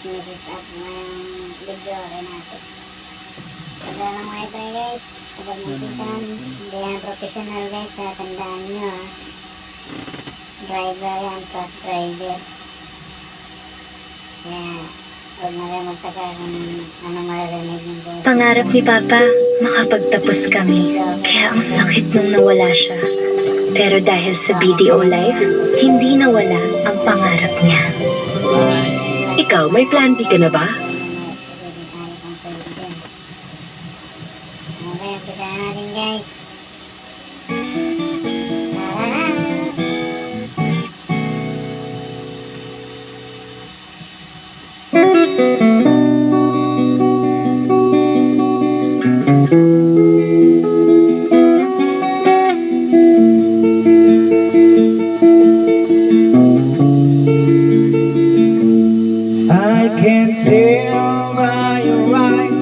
sumisit up ngayong video rin natin. Pagka lang mga ito guys, kapag magpisan, hindi yan professional guys ha, tandaan nyo ha. Driver yan, truck driver. Kaya, huwag na kayo magtaka kung ano maririnig yung boss. Pangarap ni Papa, makapagtapos kami. Kaya ang sakit nung nawala siya. Pero dahil sa BDO life, hindi nawala ang pangarap niya. Ikaw, may plan B ka na ba? Okay, umpisahan natin guys. I can tell by your eyes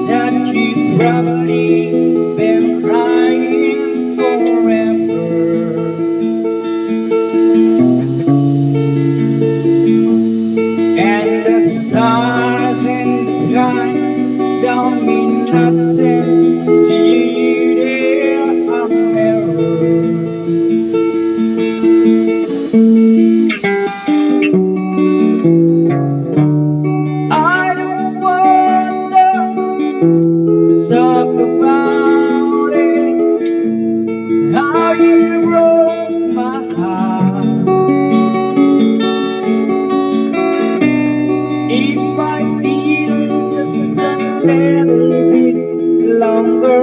that you've probably been crying forever. And the stars in the sky don't mean nothing to you, they're a mirror. I don't wanna talk about it, how you broke my heart. If I still just a little bit longer,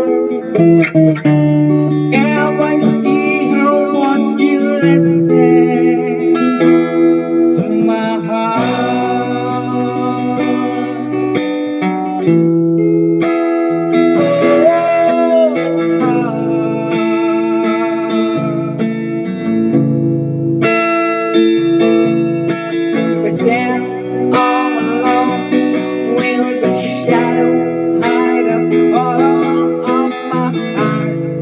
if I still want you listen to my heart. We stand all alone, will the shadow hide the color of my heart?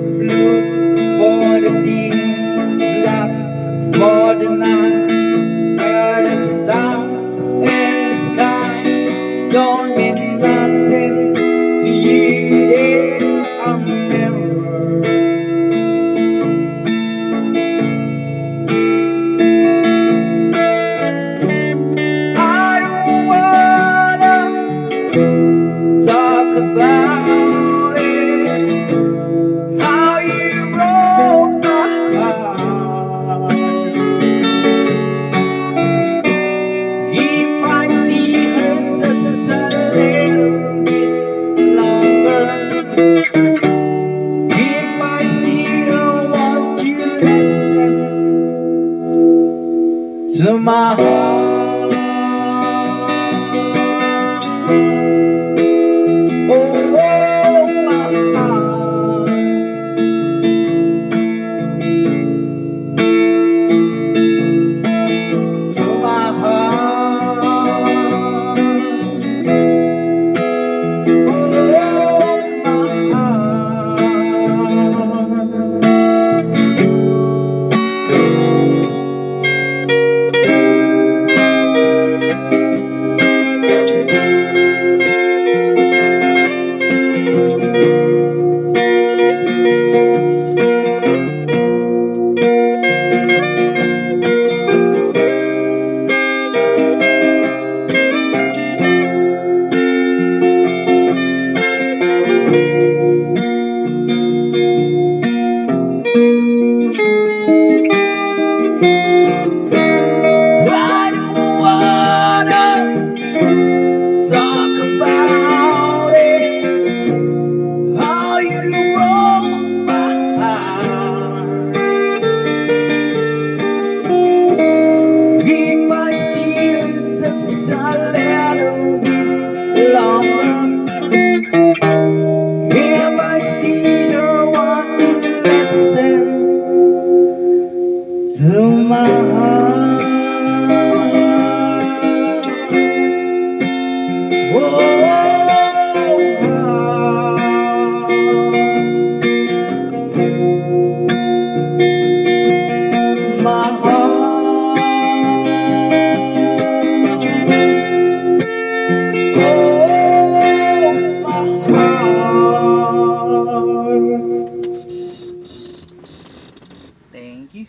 Thank you.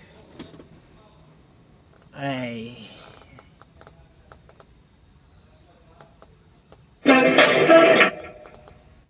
Ay.